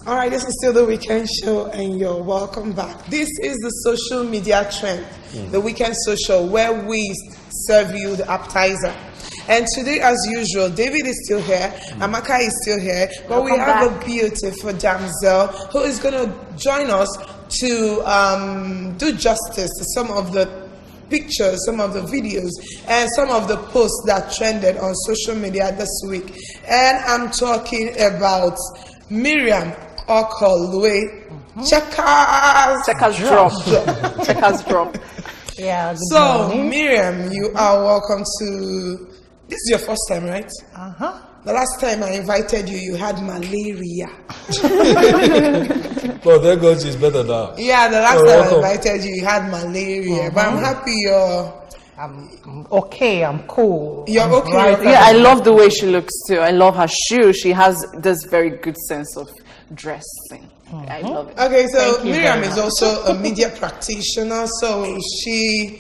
All right, this is still the Weekend Show, and you're welcome back. This is the social media trend, the Weekend Social, where we serve you the appetizer. And today, as usual, David is still here, Amaka is still here, but we have a beautiful damsel who is going to join us to do justice to some of the pictures, some of the videos, and some of the posts that trended on social media this week. And I'm talking about Miriam Okolue. Checkers drop. Yeah. So, Miriam, you are welcome to. This is your first time, right? The last time I invited you, you had malaria. Well, there goes, it's better now. Yeah, the last time I invited you, you had malaria. But I'm happy you're. I'm okay, I'm cool. You're okay. Right. Yeah, I love the way she looks too. I love her shoes. She has this very good sense of dressing. I love it. Okay, so Miriam is also a media practitioner, so she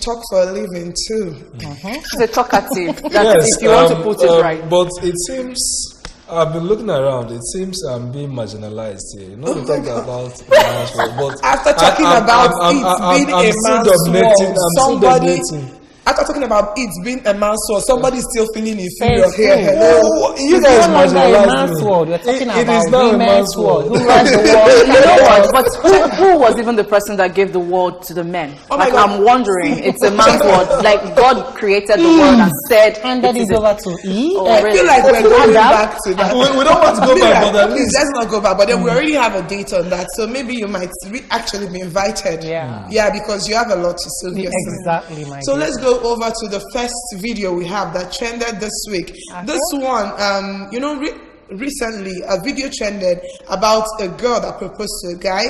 talks for a living too. She's a talkative. That's if you want to put it right. But it seems, I've been looking around, it seems I'm being marginalized here. You know, we talk about man's world, but after talking about it being a man's world, after talking about it being a man's world, somebody's still feeling inferior here. Hello, you guys marginalized me. We're talking It about is now a man's world. Who runs the world? You know what? But who was even the person that gave the world to the men? Like, I'm wondering. It's a man's world. Like, God created the world and said, handed it over to Eve. I feel like we're going back to that. We don't want to go back, but at please, least let's not go back. But then we already have a date on that, so maybe you might actually be invited. Yeah, because you have a lot to say. Exactly, my So dear. let's go over to the first video we have that trended this week. This one, recently a video trended about a girl that proposed to a guy.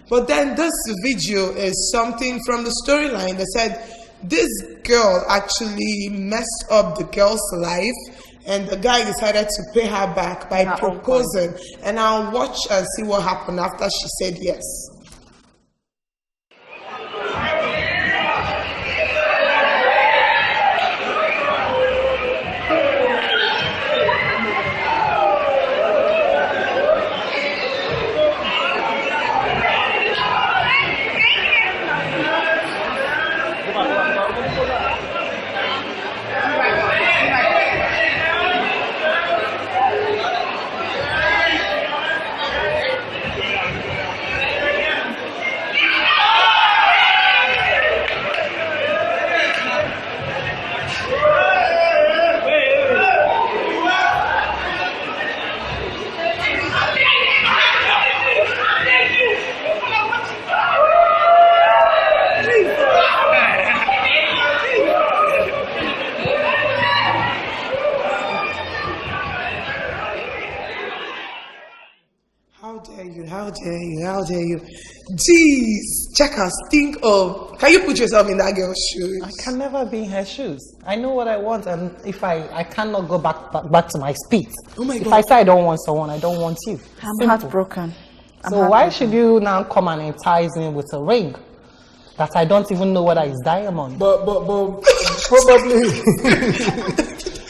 But then this video is something from the storyline that said this girl actually messed up the girl's life, and the guy decided to pay her back by proposing. And I'll watch and see what happened after she said yes. How dare you. Jeez, checkers, think of, can you put yourself in that girl's shoes? I can never be in her shoes. I know what I want, and if I cannot go back to my speed. Oh my God. If I say I don't want someone, I don't want you. I'm heartbroken. So why should you now come and entice me with a ring that I don't even know whether it's diamond? But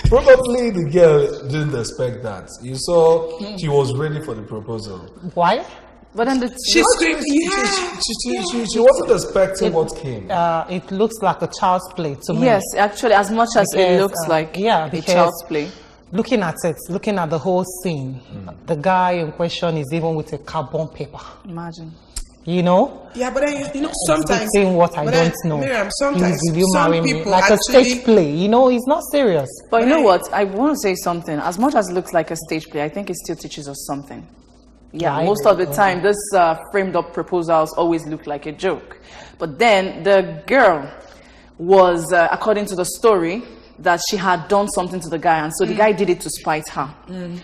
probably the girl didn't expect that. You saw she was ready for the proposal. Why? But then She screamed, She wasn't expecting what came. It looks like a child's play to me. Yes, actually, as much as it looks like a child's play. Looking at it, looking at the whole scene, the guy in question is even with a carbon paper. Imagine. You know? Yeah, but then, you know, sometimes... saying what I don't know. Miriam, sometimes Please, will you marry me? people like actually... a stage play, you know, it's not serious. But you know what? I want to say something. As much as it looks like a stage play, I think it still teaches us something. Yeah, most of the time, this framed up proposals always look like a joke. But then the girl was, according to the story, that she had done something to the guy, and so the guy did it to spite her.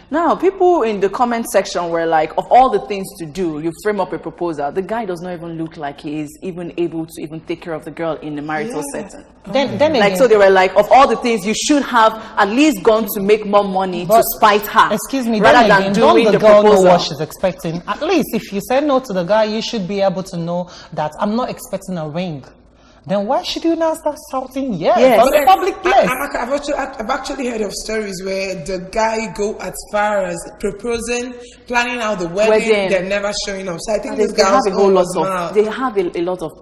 Now, people in the comment section were like, of all the things to do, you frame up a proposal. The guy does not even look like he is even able to even take care of the girl in the marital setting. Then like, so they were like, of all the things, you should have at least gone to make more money to spite her. Excuse me, rather then than again, doing don't the the girl proposal. know what she's expecting? At least if you say no to the guy, you should be able to know that I'm not expecting a ring. then why should you now start shouting yes, Yes. on the public place? I've actually heard of stories where the guy go as far as proposing, planning out the wedding, they're never showing up. So I think this They guy have a whole lot was of. mad. They have a lot of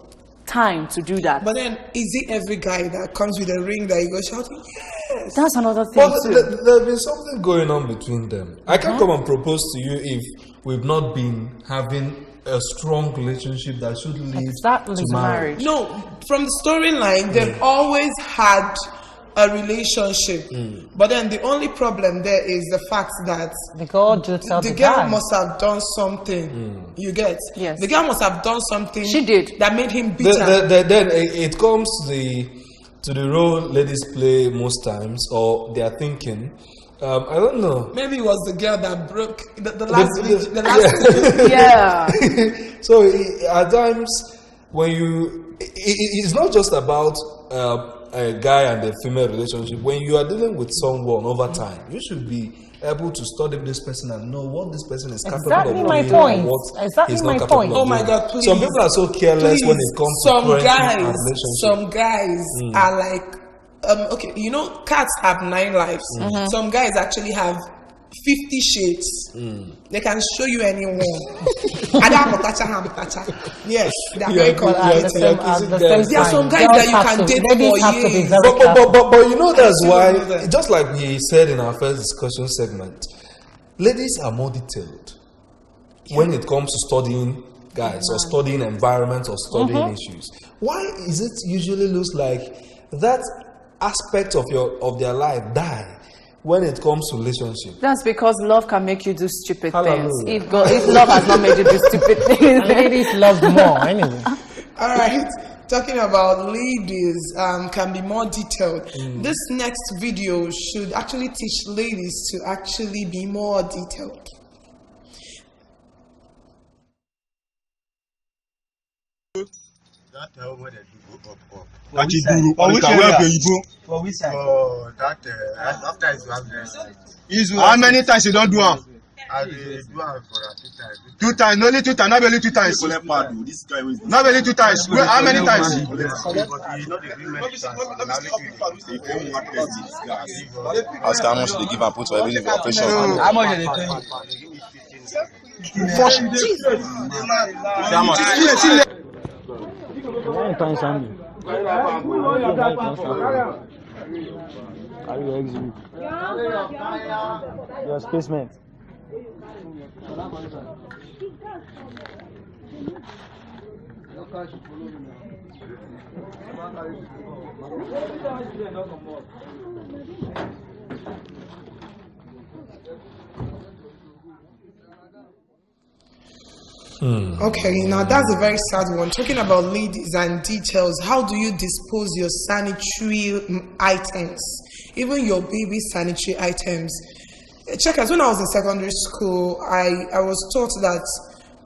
time to do that. But then, is it every guy that comes with a ring that you go shouting yes? That's another thing But too. there's been something going on between them. I can't come and propose to you if we've not been having a strong relationship that should lead Exactly. to marriage. No, from the storyline, they've always had a relationship. But then the only problem there is the fact that The girl do tell the the girl guy. must have done something. You get? Yes. The girl must have done something. She did. That made him bitter. Then it comes to the role ladies play most times, or they are thinking. I don't know. Maybe it was the girl that broke the last week. The last Yeah. So at times when it's not just about a guy and a female relationship. When you are dealing with someone over time, you should be able to study this person and know what this person is capable Exactly of my doing point. and what Exactly he's my not capable point. of Oh my doing. God, please. Some people are so careless when it comes to friendship and relationship. Some guys are like, okay, you know, cats have 9 lives. Some guys actually have 50 shades. They can show you anyone. Yes, they are very complicated. There are some guys that you can date for years. But you know that's why, just like we said in our first discussion segment, ladies are more detailed when it comes to studying guys or studying environments or studying issues. Why is it usually looks like that aspect of their life die when it comes to relationship? That's because love can make you do stupid Hallelujah. things. If love has not made you do stupid things, Ladies love more anyway. All right, talking about ladies can be more detailed. This next video should actually teach ladies to actually be more detailed. That when they do go up. That you do, or you can wear you For which side? Oh, that after it's one How many times you don't do am? I do am for 2 times. 2 times, only 2 times, not only 2 times. This guy was Not only 2 times. Wait, how many times? but you know the agreement. Ask how much they give and put for every operation. How much are they paying? How much? Your spaceman. Okay, now that's a very sad one. Talking about ladies and details, how do you dispose your sanitary items, even your baby sanitary items? Checkers, when I was in secondary school, I was taught that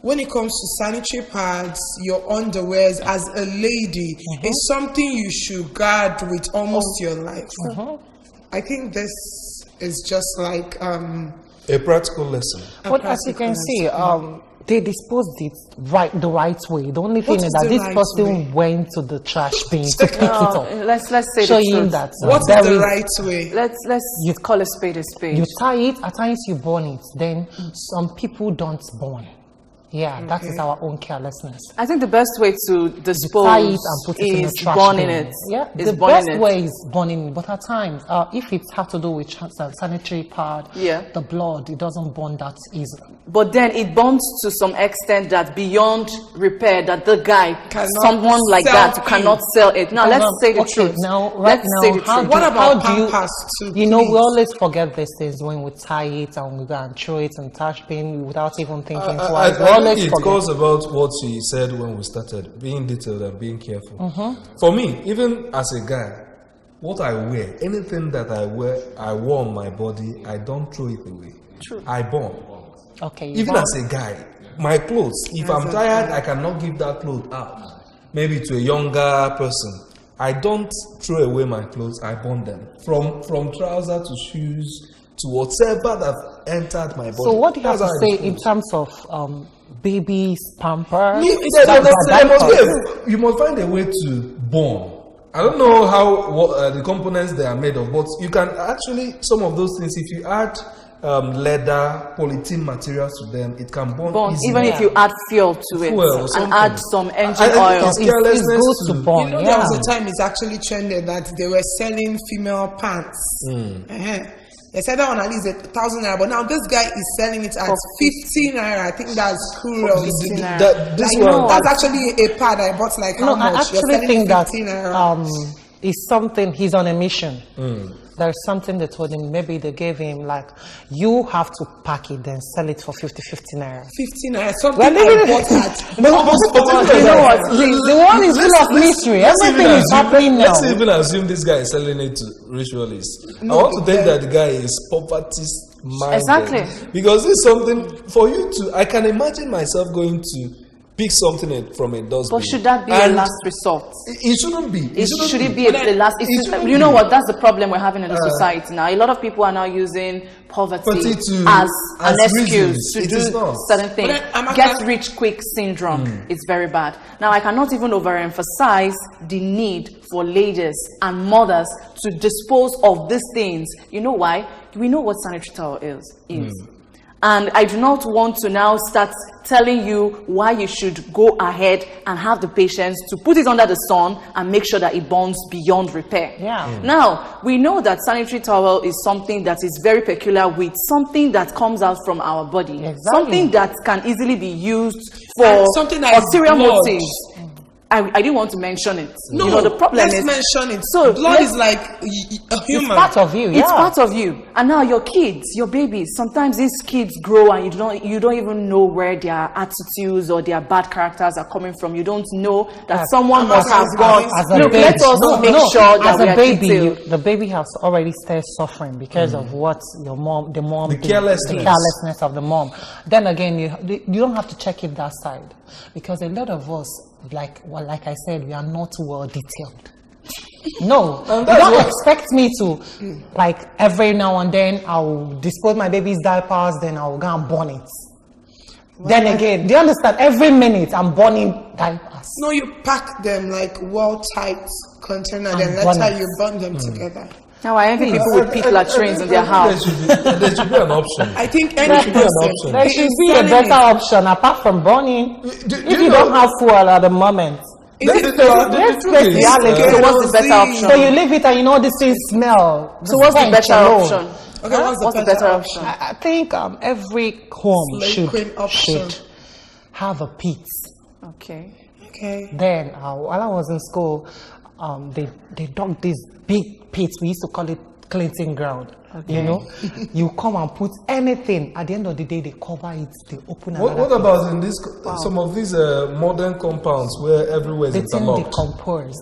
when it comes to sanitary pads, your underwears as a lady is something you should guard with almost your life. I think this is just like A practical lesson. But as you can see, they disposed it the right way. The only thing What is is that the this right person way? went to the trash bin to pick it up, let's say the showing truth. that what is there the is- right way? Let's call a spade a spade. you tie it, at times you burn it, then some people don't burn. Yeah, that is our own carelessness. I think the best way to dispose Tie it and put it in the is trash burning bin. it. Yeah, Is the burning best it. way is burning it. But at times, if it has to do with sanitary pad, Yeah. the blood, it doesn't burn that easily. But then it burns to some extent that beyond repair, that the guy, Cannot someone like sell that, it. cannot sell it. Now, let's say the Okay, truth. Now, right let's say now, the how truth. do, What about how do you, Pampers too, you know, we please? always forget these things when we tie it and we go and throw it in trash bin without even thinking twice. We I always think it forget. goes about what she said when we started, being detailed and being careful. For me, even as a guy, what I wear, anything that I wore on my body, I don't throw it away. True. I burn. Okay, Even burn. as a guy, my clothes, if I'm tired, I cannot give that clothes out. Maybe to a younger person. I don't throw away my clothes, I burn them. From trouser to shoes to whatever that entered my body. So what do you have That's to how I say in dispose. terms of babies, pampers? You must find a way to bone. I don't know how the components they are made of, but you can actually, some of those things, if you add leather, polythene materials to them, it can burn easily. Even if you add fuel to it and add some engine oil, it's good to burn. You know, there was a time it's actually trended that they were selling female pants. They said that one at least 1,000 naira, but now this guy is selling it at 15 naira. I think that's cruel. That's actually a pad I bought. Like how much? I actually think that is something. He's on a mission. There's something they told him. Maybe they gave him like, you have to pack it, then sell it for 50 naira. 50 naira. Something I bought at. You know what? The one is full of mystery. Everything is happening now. Let's even assume this guy is selling it to ritualists. I want to think that the guy is poverty minded. Exactly. Because it's something for you to. I can imagine myself going to pick something from a dustbin. But should that be a last resort? It shouldn't be. Should it be the last? You know what? That's the problem we're having in the society now. A lot of people are now using poverty as an excuse to do certain things. Get rich quick syndrome. It's very bad. Now, I cannot even overemphasize the need for ladies and mothers to dispose of these things. You know why? We know what sanitary towel is. And I do not want to now start telling you why you should go ahead and have the patience to put it under the sun and make sure that it burns beyond repair. Now, we know that sanitary towel is something that is very peculiar with something that comes out from our body. Something that can easily be used for ulterior motives. I didn't want to mention it. No, you know, the problem let's is mention it. So blood is like a human. It's part of you. It's part of you. And now your kids, your babies, sometimes these kids grow and you don't even know where their attitudes or their bad characters are coming from. You don't know that someone must have gone. Look, let us make sure that as a baby, the baby has already started suffering because of what the carelessness of the mom. Then again, you don't have to check it that side, because a lot of us, like I said, we are not well detailed. No, you don't expect me to, like, every now and then I'll dispose my baby's diapers, then I'll go and burn it. Then again, do you understand? Every minute I'm burning diapers. No, you pack them like well-tight container, then later you burn them together. Now I envy people with pit latrines in their house. There should be an option. I think any person. There should be a better option apart from burning. If you don't have fuel at the moment. So what's the better option? So you leave it and you know this thing smell. So what's the better option? Okay, what's the better option? I think every home should have a pit. Okay. Then while I was in school, they dug these big pits. We used to call it cleansing ground. You know, you come and put anything. At the end of the day, they cover it. They open. What about in some of these modern compounds where everywhere is interlocked? They decompose.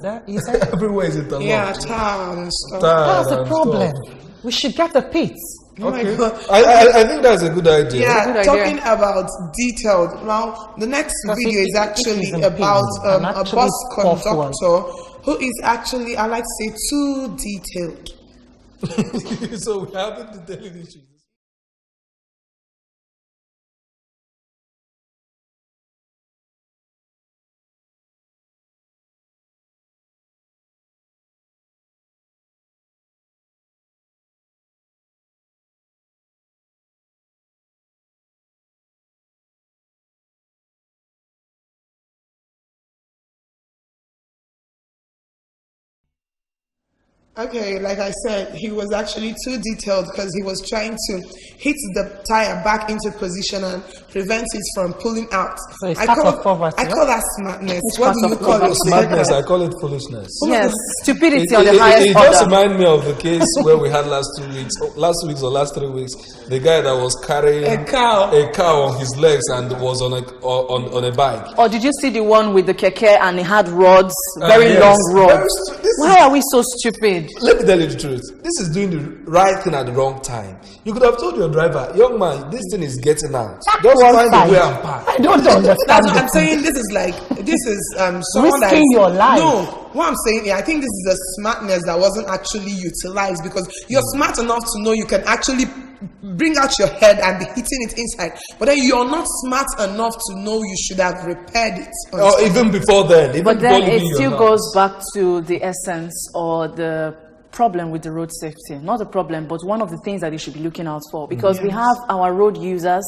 Everywhere is interlocked. Yeah, tile and stuff. That's the problem. We should get a pit. Okay. I think that's a good idea. Yeah, talking about detailed. Now, the next video is actually about a bus conductor who is actually, I like to say, too detailed. So we haven't detailed issues. Okay, like I said, he was actually too detailed because he was trying to hit the tire back into position and prevent it from pulling out. So I call that smartness. What do you call it? Smartness, I call it foolishness. Yes, stupidity on the highest order. It just reminds me of the case where we had last 3 weeks, the guy that was carrying a cow on his legs and was on a bike. Or did you see the one with the keke and he had rods, very long rods? Why are we so stupid? Let me tell you the truth. This is doing the right thing at the wrong time. You could have told your driver, young man, this thing is getting out. Just find a way and park. I don't understand. That's what I'm saying. This is someone risking your life. No, what I'm saying, I think this is a smartness that wasn't actually utilized, because you're smart enough to know you can actually bring out your head and be hitting it inside, but then you're not smart enough to know you should have repaired it. Or even before then. But then it still goes back to the essence or the problem with the road safety. Not a problem, but one of the things that you should be looking out for, because we have our road users.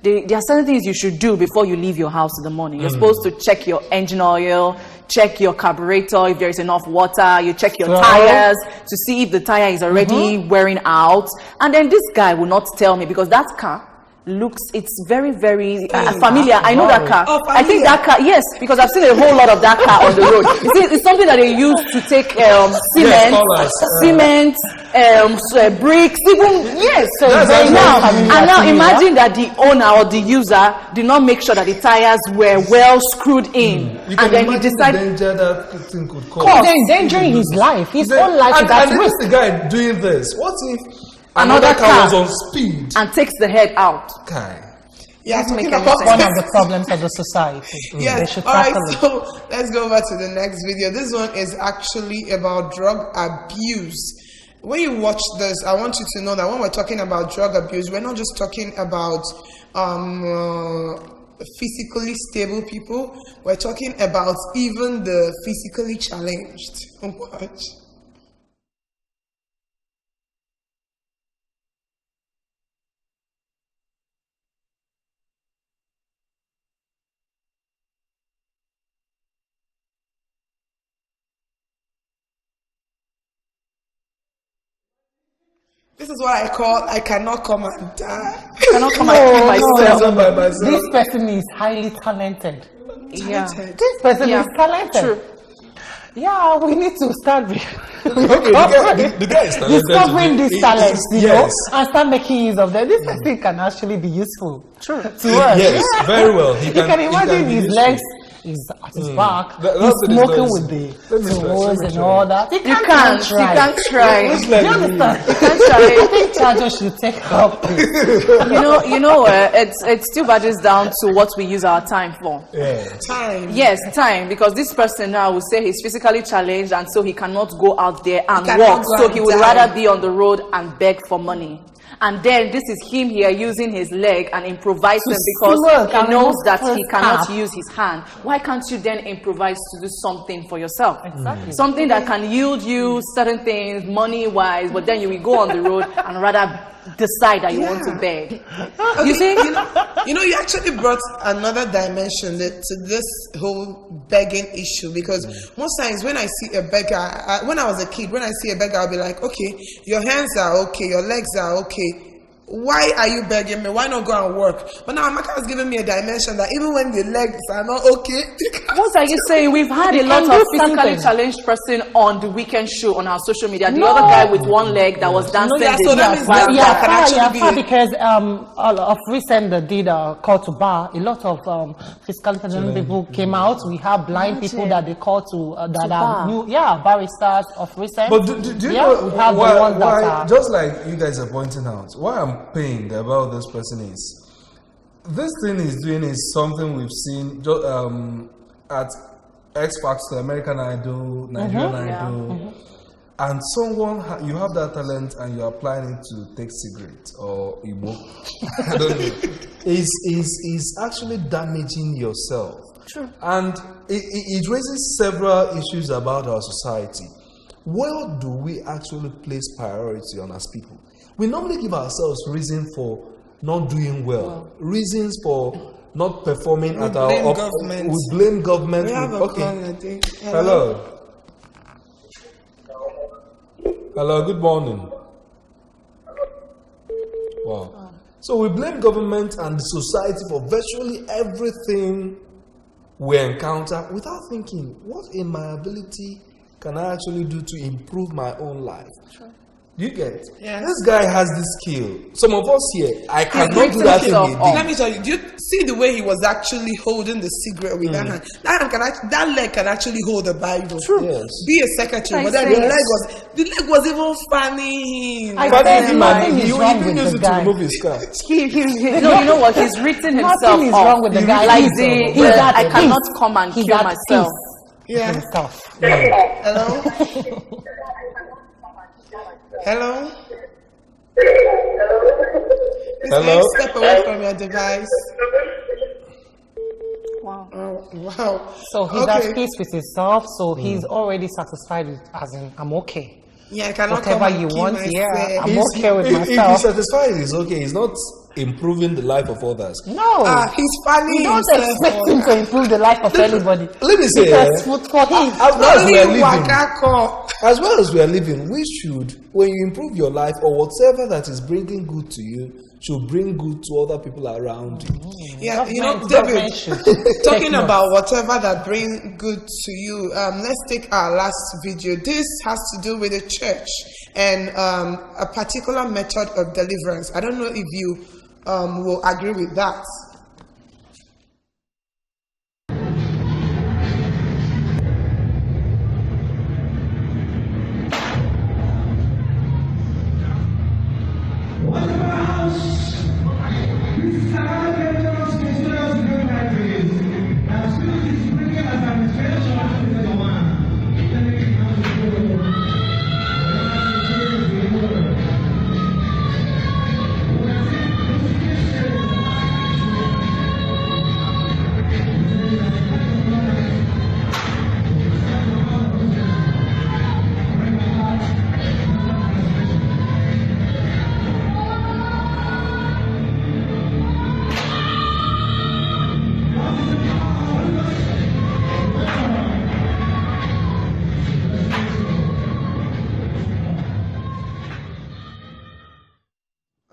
There are certain things you should do before you leave your house in the morning. You're supposed to check your engine oil, check your carburetor if there is enough water, you check your tires to see if the tire is already wearing out. And then this guy will not tell me, because that car looks, it's very, very familiar. I know that car. Oh, I think that car, yes, because I've seen a whole lot of that car on the road. You see, it's something that they use to take cement, bricks, even, yes. So now imagine that the owner or the user did not make sure that the tires were well screwed in. And then he decided the danger that thing could cause. He's endangering his life, his own life. And this is the guy doing this. What if another car was on speed and takes the head out? Okay. Yeah, talking about one of the problems of the society. Yeah. They should All right, tackle it. so let's go over to the next video. This one is actually about drug abuse. When you watch this, I want you to know that when we're talking about drug abuse, we're not just talking about physically stable people. We're talking about even the physically challenged. Watch. This is what I call, I cannot come and die. I cannot come and kill myself. This person is highly talented. Yeah. This person is talented. True. Yeah, we need to start the guy is talented. discovering these talents, you know, Yes. and start making use of them. This person can actually be useful to us. Yes, very well. You can imagine his legs. He's at his back. He's smoking with the tools and all that. You can't try. Do you understand? You can't try. I think Charger should take up this. It still badges down to what we use our time for. Time. Yes, time. Because this person now will say he's physically challenged and so he cannot go out there and cannot walk. go So and he would die. rather be on the road and beg for money. And then this is him here using his leg and improvising because he knows that he cannot use his hand. Why can't you then improvise to do something for yourself? Exactly. Something that can yield you certain things money-wise, but then you will go on the road and rather decide that you want to beg. You see? You actually brought another dimension to this whole begging issue, because most times when I see a beggar, when I was a kid, when I see a beggar, I'll be like, okay, your hands are okay, your legs are okay. Why are you begging me? Why not go and work? But now Amaka has given me a dimension that even when the legs are not okay. What are you saying? We've had a lot of physically challenged person on the weekend show on our social media. The other guy with one leg that was dancing. So that means that can actually be because of recent they did a call to bar. A lot of physically challenged people came out. We have blind people that they call to that are new, baristas of recent. But do you know we have why, the ones that are just like you guys are pointing out, why I'm pained about this person is this thing he's doing is something we've seen at X Factor, American Idol, Nigerian Idol, and someone you have that talent and you're applying it to take cigarettes or Igbo. I don't know. Is actually damaging yourself. True. And it raises several issues about our society. Where do we actually place priority on as people? We normally give ourselves reasons for not doing well, reasons for not performing at our government. We blame government. We have a call, I think. Hello. Hello, good morning. Wow. So we blame government and society for virtually everything we encounter without thinking, what in my ability can I actually do to improve my own life? Sure. You get? Yes. This guy has this skill. Some of us here, I cannot do that thing he did. Let me tell you, do you see the way he was actually holding the cigarette with that hand? That leg can actually hold a Bible. True. Yes. Be a secretary, but then the leg was even funny. I But think then nothing is he wrong even with used the it to guy. remove his car. You know what? He's written himself Nothing is off. wrong with the guy. Like He's at I cannot peace. come and He's kill at myself. peace. Yeah. Himself. Hello? Hello? Hello? Step away from your device. Wow. Oh, wow. So he's at peace with himself, so he's already satisfied with, as in, I'm okay. Yeah, I cannot Whatever come and you kill want, myself. yeah, I'm okay with If myself. he's satisfied, he's okay. He's not improving the life of others. No. He's funny You don't himself. expect him to improve the life of anybody. Let me say, Because for him, as well as we are Only living, Wakako. as well as we are living, we should, when you improve your life or whatever that is bringing good to you, should bring good to other people around you. Yeah, you know, Government David, should talking take note. about whatever that brings good to you, let's take our last video. This has to do with the church and a particular method of deliverance. I don't know if you will agree with that.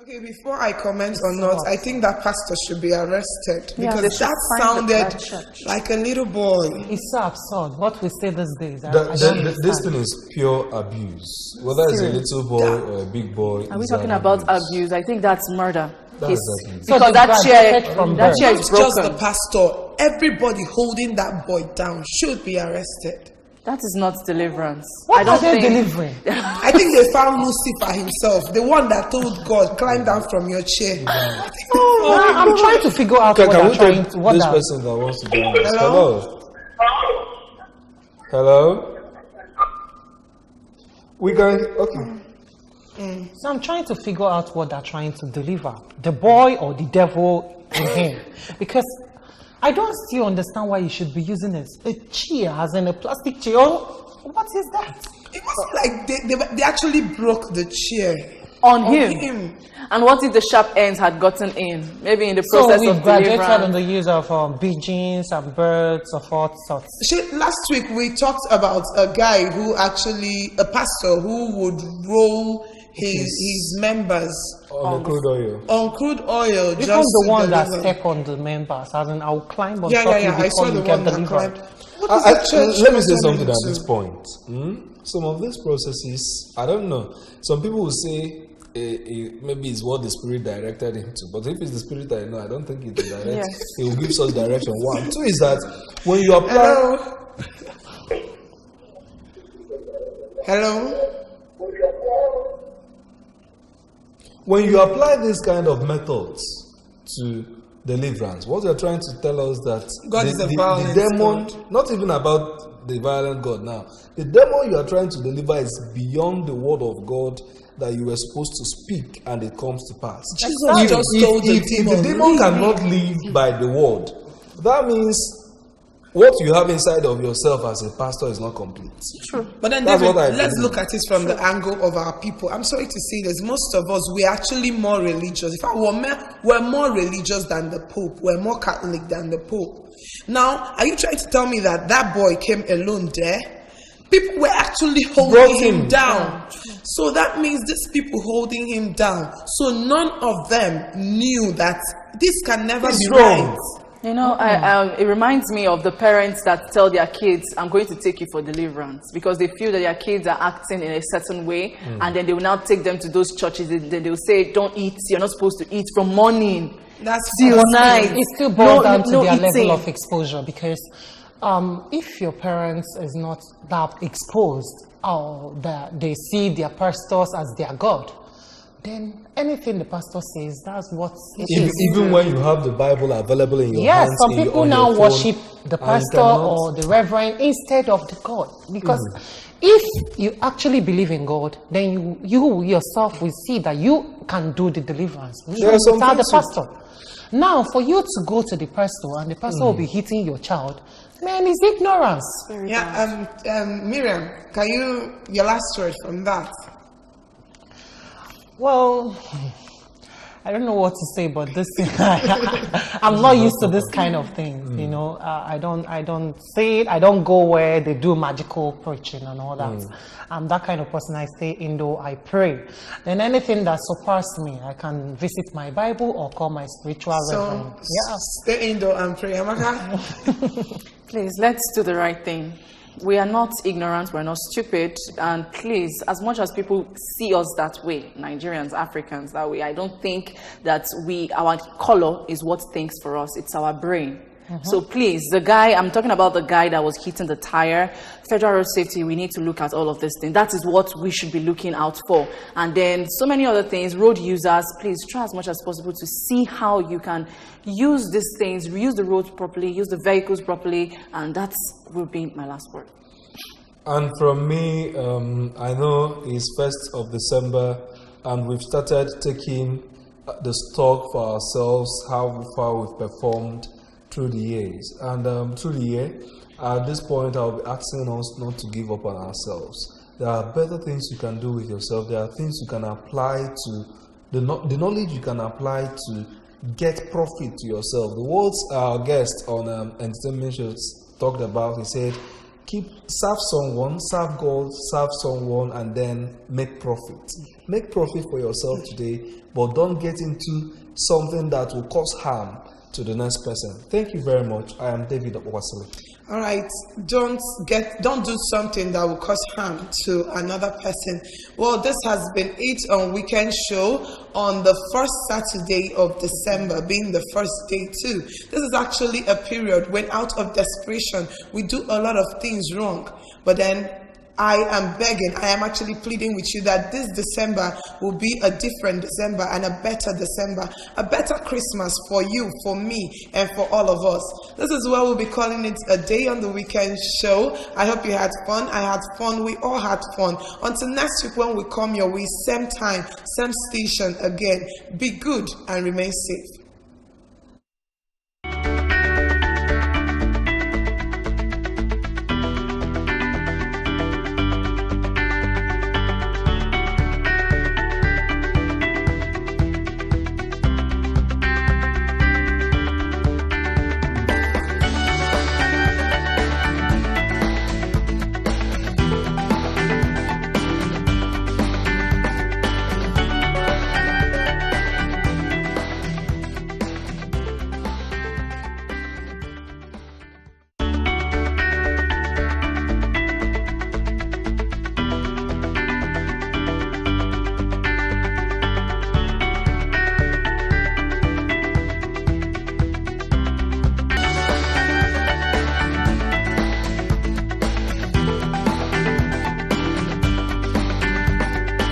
Okay, before I comment or not, I think that pastor should be arrested Yeah, they because should that find that sounded church. like a little boy. it's so absurd. What we say these days, I This don't understand. thing is pure abuse. Whether it's a little boy or a big boy. Are we it's talking an about abuse? I think that's murder. That He's- is abuse. So Because the that guy chair, started from that birth. chair Not is just the broken. pastor, everybody holding that boy down should be arrested. That is not deliverance. What I don't are they think. delivering? I think they found Lucifer himself, the one that told God, climb down from your chair. I'm trying to figure out Can what we they're trying take to. What this they're- person that wants to join us? Hello? Hello? Hello? We can, okay. So I'm trying to figure out what they're trying to deliver. The boy or the devil in him. Because I don't still understand why you should be using a chair as in a plastic chair. What is that? It was like they actually broke the chair. On him. And what if the sharp ends had gotten in? Maybe in the process So of we've graduated on deliverance. the use of pigeons and birds of all sorts. Last week we talked about a guy who actually, a pastor who would roll his members On the crude oil. on crude oil. Even just the to one that deliver. step on the members, as in I'll climb on Yeah, top yeah, of yeah. you I saw before the you get one that delivered. climbed. What is the church Let me say turning something at into? this point. Some of these processes, I don't know. Some people will say maybe it's what the Spirit directed him to. But if it's the Spirit I know, I don't think it will direct. Yes. He will give such direction. One. Two is that when you apply. Hello? When you apply this kind of methods to deliverance, what you're trying to tell us that God is a violent demon, God. not even about the violent God now, the demon you are trying to deliver is beyond the word of God that you were supposed to speak, and it comes to pass. Jesus just told the if the demon, demon "Leave cannot live by the word, that means what you have inside of yourself as a pastor is not complete. True. But then, That's David, what I let's believe. look at it from the angle of our people. I'm sorry to say this. Most of us, we're actually more religious. In fact, we're more religious than the Pope. We're more Catholic than the Pope. Now, are you trying to tell me that that boy came alone there? People were actually holding him down. So that means these people holding him down. So none of them knew that this can never It's be wrong. right. You know, it reminds me of the parents that tell their kids, I'm going to take you for deliverance, because they feel that their kids are acting in a certain way, and then they will now take them to those churches, and then they will say, don't eat, you're not supposed to eat from morning That's till night. It still boils down to no their eating. level of exposure, because if your parents is not that exposed, or that they see their pastors as their God, then anything the pastor says, that's what it is. Even when you have the Bible available in your yes, hands. some people now worship the pastor or the reverend instead of the God. Because if you actually believe in God, then you yourself will see that you can do the deliverance without the pastor. Now, for you to go to the pastor and the pastor will be hitting your child, man, it's ignorance. Miriam, can you, your last word from that? Well, I don't know what to say, but this I'm not used to this kind of thing. You know, I don't say it. I don't go where they do magical preaching and all that. I'm that kind of person. I stay indoor. I pray. Then anything that surpasses me, I can visit my Bible or call my spiritual reverend. Yeah, stay indoor and pray. Amaka, please, let's do the right thing. We are not ignorant, we're not stupid, and please, as much as people see us that way, Nigerians, Africans that way, I don't think that our color is what thinks for us, it's our brain. So please, I'm talking about the guy that was hitting the tire, federal road safety, we need to look at all of these things. That is what we should be looking out for. And then so many other things, road users, please try as much as possible to see how you can use these things, use the roads properly, use the vehicles properly, and that will be my last word. And from me, I know it's 1st of December, and we've started taking the stock for ourselves, how far we've performed through the years. And through the year, at this point, I'll be asking us not to give up on ourselves. There are better things you can do with yourself. There are things you can apply to, the knowledge you can apply to get profit to yourself. The words our guest on entertainment shows talked about, he said, serve someone, serve God, serve someone, and then make profit. Make profit for yourself today, but don't get into something that will cause harm to the next person. Thank you very much. I am David Okwasili. All right, don't do something that will cause harm to another person. Well, this has been it on Weekend Show on the first Saturday of December, being the first day too. This is actually a period when out of desperation, we do a lot of things wrong, but then I am begging, I am actually pleading with you that this December will be a different December and a better December, a better Christmas for you, for me, and for all of us. This is why we'll be calling it a day on the Weekend Show. I hope you had fun. I had fun. We all had fun. Until next week when we come your way, same time, same station again. Be good and remain safe.